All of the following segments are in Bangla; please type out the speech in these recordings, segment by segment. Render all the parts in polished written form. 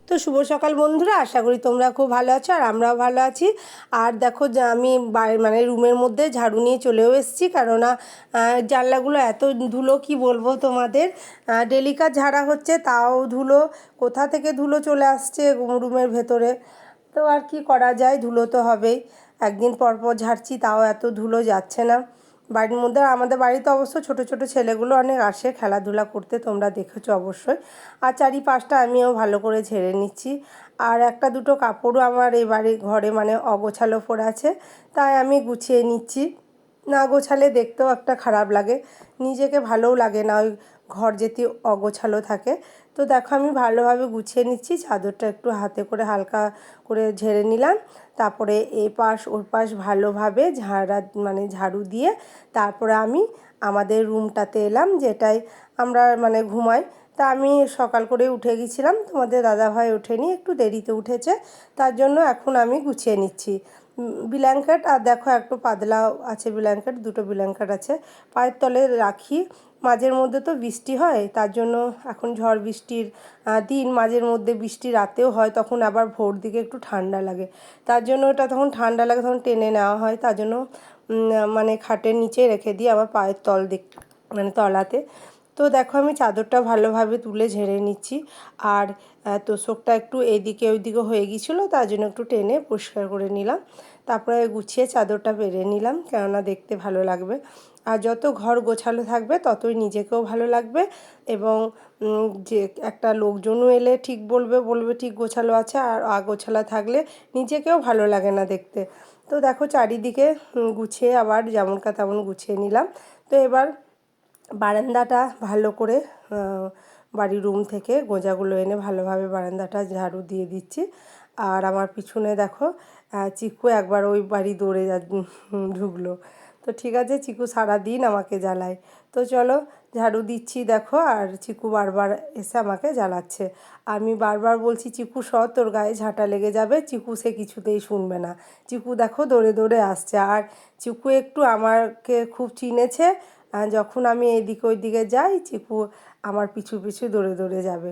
তো শুভ সকাল বন্ধুরা, আশা করি তোমরা খুব ভালো আছো আর আমরাও ভালো আছি। আর দেখো যে আমি মানে রুমের মধ্যে ঝাড়ু নিয়ে চলেও এসেছি, কেননা জানলাগুলো এত ধুলো কি বলবো তোমাদের। ডেলি কাজ ঝাড়া হচ্ছে, তাও ধুলো কোথা থেকে ধুলো চলে আসছে রুমের ভেতরে। তো আর কি করা যায়, ধুলো তো হবেই। একদিন পর পর ঝাড়ছি তাও এত ধুলো যাচ্ছে না বাড়ির মধ্যে। আমাদের বাড়িতে অবশ্য ছোট ছোট ছেলেগুলো অনেক আসে খেলাধুলা করতে, তোমরা দেখেছো অবশ্যই। আর চারিপাশটা আমিও ভালো করে ঝেড়ে নিচ্ছি। আর একটা দুটো কাপড়ও আমার এই বাড়ির ঘরে মানে অগোছালো পড়ে আছে, তাই আমি গুছিয়ে নিচ্ছি। না গোছালে দেখতেও একটা খারাপ লাগে, নিজেকে ভালোও লাগে না ওই ঘর যেতে অগোছালো থাকে। তো দেখো আমি ভালোভাবে গুছিয়ে নিচ্ছি, চাদরটা একটু হাতে করে হালকা করে ঝেড়ে নিলাম। তারপরে এ পাশ ওর পাশ ভালোভাবে মানে ঝাড়ু দিয়ে তারপরে আমি আমাদের রুমটাতে এলাম, যেটাই আমরা মানে ঘুমাই। তা আমি সকাল করে উঠে গেছিলাম, তোমাদের দাদাভাই ওঠেনি, একটু দেরিতে উঠেছে, তার জন্য এখন আমি গুছিয়ে নিচ্ছি ব্ল্যাঙ্কেট। আর দেখো একটু পাতলা আছে ব্ল্যাঙ্কেট, দুটো ব্ল্যাঙ্কেট আছে পায়ের তলে রাখি। মাঝের মধ্যে তো বৃষ্টি হয়, তার জন্য এখন ঝড় বৃষ্টির দিন, মাঝের মধ্যে বৃষ্টি রাতেও হয়, তখন আবার ভোর দিকে একটু ঠান্ডা লাগে, তার জন্য ওটা তখন ঠান্ডা লাগে তখন টেনে নেওয়া হয়, তার জন্য মানে খাটের নিচে রেখে দিই আমার পায়ের তল দিক মানে তলাতে। তো দেখো আমি চাদরটা ভালোভাবে তুলে ঝেড়ে নিচ্ছি। আর তোষকটা একটু এদিকে ওইদিকে হয়ে গিয়েছিলো, তার জন্য একটু টেনে পরিষ্কার করে নিলাম। তারপরে গুছিয়ে চাদরটা পেরে নিলাম, কেননা দেখতে ভালো লাগবে। আর যত ঘর গোছালো থাকবে ততই নিজেকেও ভালো লাগবে, এবং যে একটা লোকজনও এলে ঠিক বলবে ঠিক গোছালো আছে। আর অগোছালো থাকলে নিজেকেও ভালো লাগে না দেখতে। তো দেখো চারিদিকে গুছিয়ে আবার যেমনকার তেমন গুছিয়ে নিলাম। তো এবার বারান্দাটা ভালো করে বাড়ির রুম থেকে গোঁজাগুলো এনে ভালোভাবে বারান্দাটা ঝাড়ু দিয়ে দিচ্ছি। আর আমার পিছনে দেখো চিকু একবার ওই বাড়ি দৌড়ে ঢুকলো। তো ঠিক আছে, চিকু সারাদিন আমাকে জ্বালায়। তো চলো ঝাড়ু দিচ্ছি দেখো, আর চিকু বারবার এসে আমাকে জ্বালাচ্ছে। আমি বারবার বলছি চিকু সর, তোর গায়ে ঝাঁটা লেগে যাবে। চিকু সে কিছুতেই শুনবে না। চিকু দেখো দৌড়ে দৌড়ে আসছে। আর চিকু একটু আমাকে খুব চিনেছে, যখন আমি এদিকে ওইদিকে যাই চিকু আমার পিছু পিছু দৌড়ে দৌড়ে যাবে।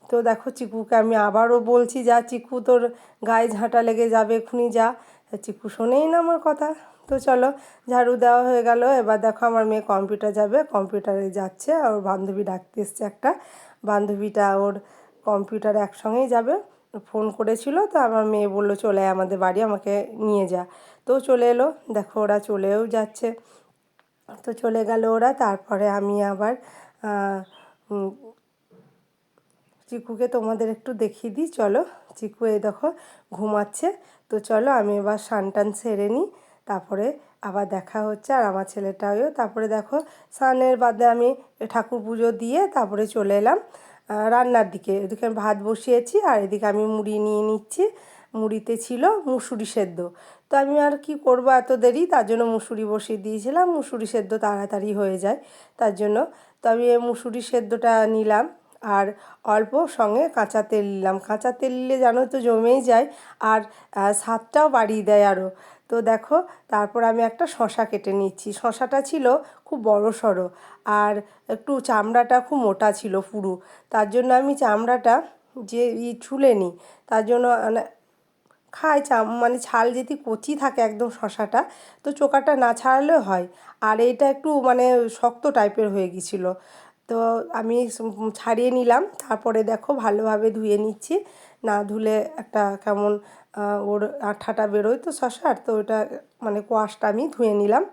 তো দেখো চিকুকে আমি আবারও বলছি, যা চিকু তোর গায়ে ঝাঁটা লেগে যাবে, এক্ষুনি যা। চিকু শোনেই না আমার কথা। তো চলো ঝাড়ু দেওয়া হয়ে গেল। এবার দেখো আমার মেয়ে কম্পিউটার যাবে, কম্পিউটারে যাচ্ছে। আর ওর বান্ধবী ডাকতে এসছে একটা, বান্ধবীটা ওর কম্পিউটারে একসঙ্গেই যাবে। ফোন করেছিল, তো আমার মেয়ে বললো চলে আয় আমাদের বাড়ি, আমাকে নিয়ে যা। তো চলে এলো, দেখো ওরা চলেও যাচ্ছে। তো চলে গেল ওরা। তারপরে আমি আবার চিকুকে তোমাদের একটু দেখিয়ে দিই, চলো। চিকু এই দেখো ঘুমাচ্ছে। তো চলো আমি এবার স্নান টান সেরে নিই, তারপরে আবার দেখা হচ্ছে। আর আমার ছেলেটাও। তারপরে দেখো স্নানের বাদে আমি ঠাকুর পুজো দিয়ে তারপরে চলে এলাম রান্নার দিকে। এদিকে আমি ভাত বসিয়েছি, আর এদিকে আমি মুড়ি নিয়ে নিচ্ছি। মুড়িতে ছিল মুসুরি সেদ্ধ। তো আমি আর কি করব এত দেরি, তার জন্য মুসুরি বসিয়ে দিয়েছিলাম। মুসুরি সেদ্ধ তাড়াতাড়ি হয়ে যায়, তার জন্য। তো আমি এই মুসুরি সেদ্ধটা নিলাম, আর অল্প সঙ্গে কাঁচা তেল নিলাম। কাঁচা তেল নিলে জানো তো জমেই যায়, আর স্বাদটাও বাড়িয়ে দেয় আরও। তো দেখো তারপর আমি একটা শশা কেটে নিচ্ছি। শশাটা ছিল খুব বড় সড়ো, আর একটু চামড়াটা খুব মোটা ছিল পুরু, তার জন্য আমি চামড়াটা যে ছুলে নিই, তার জন্য খাই মানে ছাল যদি কচি থাকে একদম শশাটা, তো চোকাটা না ছাড়ালেও হয়। আর এটা একটু মানে শক্ত টাইপের হয়ে গিয়েছিলো, তো আমি ছাড়িয়ে নিলাম। তারপরে দেখো ভালোভাবে ধুয়ে নিচ্ছি, না ধুলে একটা কেমন ওর আঠাটা বেরোয় তো শশার, তো ওটা মানে কোয়াশটা আমি ধুয়ে নিলাম।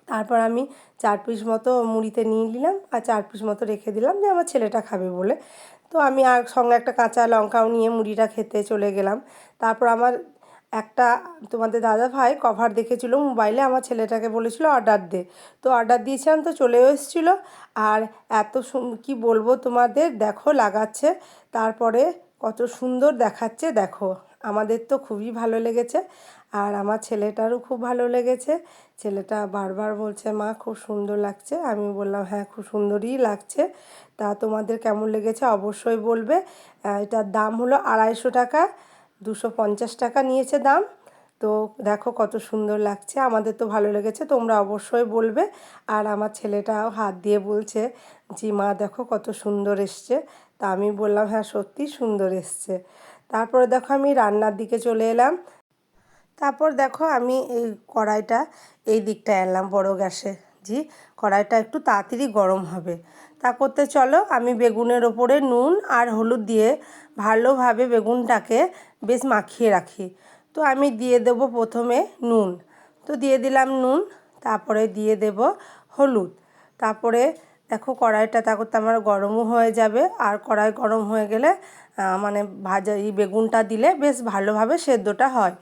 তারপর আমি 4 পিস মতো মুড়িতে নিয়ে নিলাম, আর 4 পিস মতো রেখে দিলাম যে আমার ছেলেটা খাবে বলে। তো আমি আর সঙ্গে একটা কাঁচা লঙ্কাও নিয়ে মুড়িটা খেতে চলে গেলাম। তারপর আমার একটা তোমাদের দাদাভাই কভার দেখেছিলো মোবাইলে, আমার ছেলেটাকে বলেছিল অর্ডার দে। তো অর্ডার দিয়েছিলাম, তো চলেও এসেছিলো। আর এত কি বলবো তোমাদের, দেখো লাগাচ্ছে, তারপরে কত সুন্দর দেখাচ্ছে দেখো। আমাদের তো খুবই ভালো লেগেছে, আর আমার ছেলেটারও খুব ভালো লেগেছে। ছেলেটা বারবার বলছে মা খুব সুন্দর লাগছে। আমি বললাম হ্যাঁ খুব সুন্দরই লাগছে। তা তোমাদের কেমন লেগেছে অবশ্যই বলবে। এটার দাম হলো 250 টাকা, 250 টাকা নিয়েছে দাম। তো দেখো কত সুন্দর লাগছে, আমাদের তো ভালো লেগেছে, তোমরা অবশ্যই বলবে। আর আমার ছেলেটাও হাত দিয়ে বলছে যে মা দেখো কত সুন্দর এসছে। তা আমি বললাম হ্যাঁ সত্যি সুন্দর এসছে। তারপরে দেখো আমি রান্নার দিকে চলে এলাম। তারপর দেখো আমি এই কড়াইটা এই দিকটায় আনলাম বড় গ্যাসে, কড়াইটা একটু তাড়াতাড়ি গরম হবে। তা করতে চলো আমি বেগুনের ওপরে নুন আর হলুদ দিয়ে ভালোভাবে বেগুনটাকে বেশ মাখিয়ে রাখি। তো আমি দিয়ে দেবো প্রথমে নুন, তো দিয়ে দিলাম নুন, তারপরে দিয়ে দেব হলুদ। তারপরে দেখো কড়াইটা তা করতে আমার গরমও হয়ে যাবে, আর কড়াই গরম হয়ে গেলে মানে ভাজা এই বেগুনটা দিলে বেশ ভালোভাবে সেদ্ধটা হয়।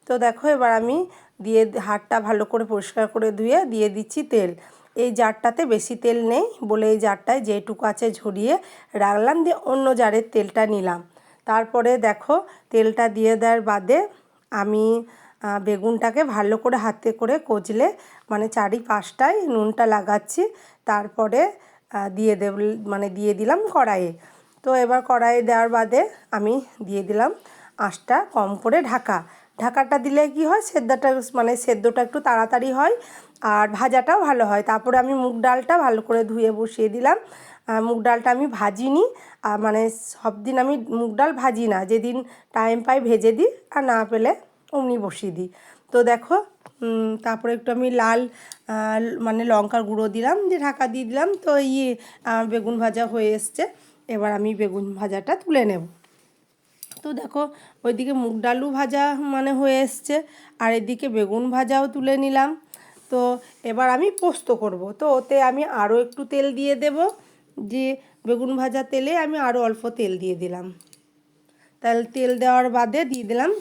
তো দেখো এবার আমি দিয়ে হাতটা ভালো করে পরিষ্কার করে ধুয়ে দিয়ে দিচ্ছি তেল। এই জারটাতে বেশি তেল নেই বলে এই জারটায় যেটুকু আছে ঝরিয়ে রাখলাম, দিয়ে অন্য জারের তেলটা নিলাম। তারপরে দেখো তেলটা দিয়ে দেওয়ার বাদে আমি বেগুনটাকে ভালো করে হাতে করে কচলে মানে চারিপাশটায় নুনটা লাগাচ্ছি। তারপরে দিয়ে দিলাম কড়াইয়ে। তো এবার কড়াইয়ে দেওয়ার বাদে আমি দিয়ে দিলাম আঁচটা কম করে ঢাকাটা দিলে কি হয় সেদ্ধটা একটু তাড়াতাড়ি হয় আর ভাজাটাও ভালো হয়। তারপরে আমি মুগ ডালটা ভালো করে ধুয়ে বসিয়ে দিলাম। মুগ ডালটা আমি ভাজিনি, মানে সব দিন আমি মুগ ডাল ভাজি না, যেদিন টাইম পাই ভেজে দিই আর না পেলে অমনি বসিয়ে দিই। তো দেখো তারপরে একটু আমি লাল মানে লঙ্কার গুঁড়ো দিলাম, দিয়ে ঢাকা দিয়ে দিলাম। তো বেগুন ভাজা হয়ে এসছে, এবার আমি বেগুন ভাজাটা তুলে নেব। তো দেখো ওইদিকে মুগ ডালও ভাজা মানে হয়ে এসছে, আর এদিকে বেগুন ভাজাও তুলে নিলাম। তো এবার আমি পোস্ত করব, তো ওতে আমি আরও একটু তেল দিয়ে দেব, যে বেগুন ভাজা তেলে আমি আরও অল্প তেল দিয়ে দিলাম। তাহলে তেল দেওয়ার বাদে দিয়ে দিলাম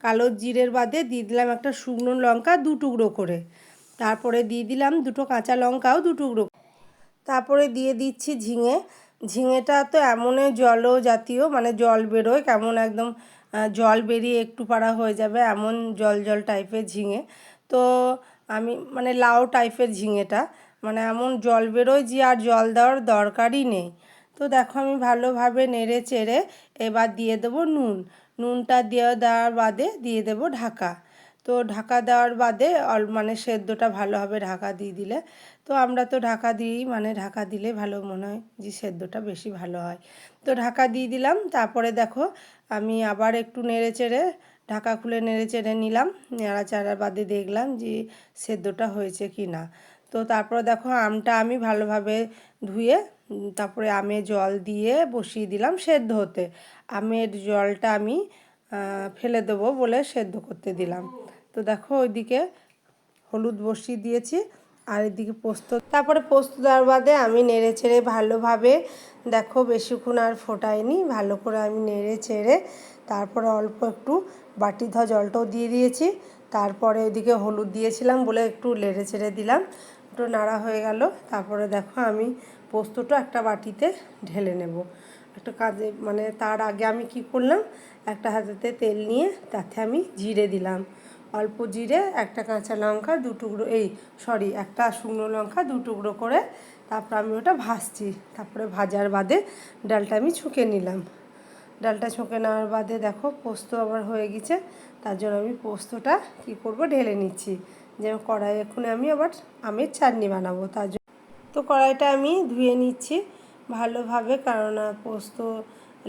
কালো জিরের বাদে দিয়ে দিলাম একটা শুকনো লঙ্কা 2 টুকরো করে, তারপরে দিয়ে দিলাম 2টো কাঁচা লঙ্কাও 2 টুকরো, তারপরে দিয়ে দিচ্ছি ঝিঙেটা তো এমন জাতীয় মানে জল বেরোয় কেমন একদম জল বেরিয়ে একটু পাড়া হয়ে যাবে এমন জল টাইপের ঝিঙে। তো আমি মানে লাউ টাইপের ঝিঙেটা, মানে এমন জল বেরোয় যে আর জল দেওয়ার দরকারই নেই। তো দেখো আমি ভালোভাবে নেড়ে চেড়ে এবার দিয়ে দেবো নুনটা দেওয়ার বাদে দিয়ে দেবো ঢাকা। তো ঢাকা দেওয়ার বাদে মানে সেদ্ধটা ভালোভাবে ঢাকা দিয়ে দিলে, তো আমরা তো ঢাকা দিই মানে ঢাকা দিলে ভালো মনে হয় যে সেদ্ধটা বেশি ভালো হয়। তো ঢাকা দিয়ে দিলাম, তারপরে দেখো আমি আবার একটু নেড়ে চেড়ে ঢাকা খুলে নেড়ে চেড়ে নিলাম, নাড়াচাড়ার বাদে দেখলাম যে সেদ্ধটা হয়েছে কি না। তো তারপরে দেখো আমটা আমি ভালোভাবে ধুয়ে তারপরে আমে জল দিয়ে বসিয়ে দিলাম সেদ্ধ হতে। আমের জলটা আমি ফেলে দেবো বলে সেদ্ধ করতে দিলাম। তো দেখো ওইদিকে হলুদ বসিয়ে দিয়েছি, আর এদিকে তারপরে পোস্ত দেওয়ার বাদে আমি নেড়ে চেড়ে ভালোভাবে দেখো বেশিক্ষণ আর ফোটাইনি, ভালো করে আমি নেড়ে চেড়ে তারপরে অল্প একটু বাটি ধোয়া জলটাও দিয়ে দিয়েছি। তারপরে ওইদিকে হলুদ দিয়েছিলাম বলে একটু নেড়ে চেড়ে দিলাম, একটু নাড়া হয়ে গেল। তারপরে দেখো আমি পোস্তটা একটা বাটিতে ঢেলে নেব। একটা কাজে মানে তার আগে আমি কি করলাম, একটা হাতেতে তেল নিয়ে তাতে আমি জিরে দিলাম, অল্প জিরে, একটা কাঁচা লঙ্কা 2 টুকরো একটা শুকনো লঙ্কা 2 টুকরো করে, তারপর আমি ওটা ভাজছি। তারপরে ভাজার বাদে ডালটা আমি ছুঁকে নিলাম। ডালটা ছুঁকে নেওয়ার বাদে দেখো পোস্ত আবার হয়ে গেছে, তার জন্য আমি পোস্তটা কী করব ঢেলে নিচ্ছি, যে কড়াই এখন আমি আবার আমের চাটনি বানাবো তার জন্য। তো কড়াইটা আমি ধুয়ে নিচ্ছি ভালোভাবে, কারণ পোস্ত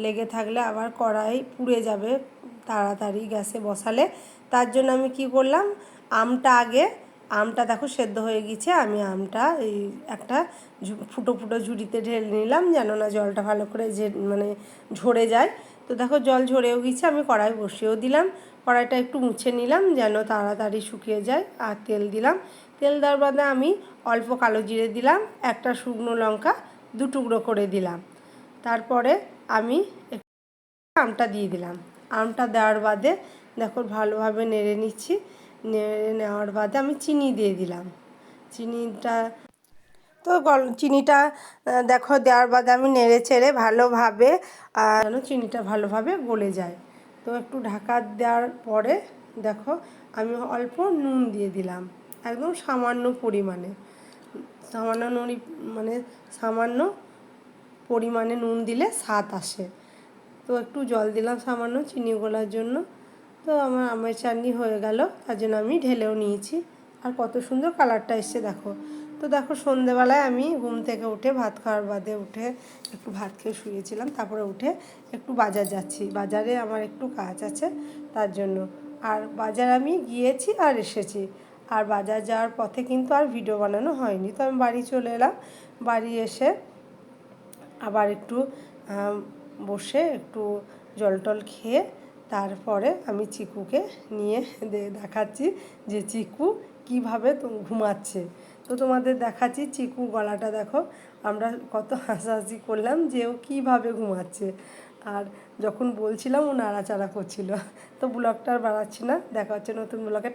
লেগে থাকলে আবার কড়াই পুড়ে যাবে তাড়াতাড়ি গ্যাসে বসালে। তার জন্য আমি কি করলাম, আমটা দেখো সেদ্ধ হয়ে গেছে, আমি আমটা এই একটা ফুটো ঝুড়িতে ঢেলে নিলাম, যেন না জলটা ভালো করে মানে ঝরে যায়। তো দেখো জল ঝরেও গেছে, আমি কড়াই বসিয়েও দিলাম, কড়াইটা একটু মুছে নিলাম যেন তাড়াতাড়ি শুকিয়ে যায়। আর তেল দিলাম, তেল দেওয়ার বাদে আমি অল্প কালো জিরে দিলাম, একটা শুকনো লঙ্কা 2 টুকরো করে দিলাম। তারপরে আমি আমটা দিয়ে দিলাম, আমটা দেওয়ার বাদে দেখো ভালোভাবে নেড়ে নিচ্ছি, নেড়ে নেওয়ার বাদে আমি চিনি দিয়ে দিলাম। চিনিটা দেখো দেওয়ার বাদে আমি নেড়ে চেড়ে ভালোভাবে যেন চিনিটা ভালোভাবে গলে যায়। তো একটু ঢাকা দেওয়ার পরে দেখো আমি অল্প নুন দিয়ে দিলাম, একদম সামান্য পরিমাণে, সামান্য পরিমাণে নুন দিলে স্বাদ আসে। তো একটু জল দিলাম সামান্য চিনি গলার জন্য। তো আমার আমের চাটনি হয়ে গেল, তার জন্য আমি ঢেলেও নিয়েছি। আর কত সুন্দর কালারটা এসছে দেখো। তো দেখো সন্ধেবেলায় আমি ঘুম থেকে উঠে ভাত খাওয়ার বাদে উঠে একটু ভাত খেয়ে শুয়েছিলাম, তারপরে উঠে একটু বাজার যাচ্ছি, বাজারে আমার একটু কাজ আছে তার জন্য। আর বাজার আমি গিয়েছি আর এসেছি, আর বাজার যাওয়ার পথে কিন্তু আর ভিডিও বানানো হয়নি। তো আমি বাড়ি চলে এলাম, বাড়ি এসে আবার একটু বসে একটু জল টল খেয়ে তারপরে আমি চিকুকে নিয়ে দেখাচ্ছি যে চিকু কীভাবে ঘুমাচ্ছে। তো তোমাদের দেখাচ্ছি চিকু গলাটা দেখো, আমরা কত হাসাহাসি করলাম যে ও কীভাবে ঘুমাচ্ছে, আর যখন বলছিলাম ও নাড়াচাড়া করছিল। তো ব্লগটা আর বাড়াচ্ছি না, দেখা হচ্ছে নতুন ব্লগে।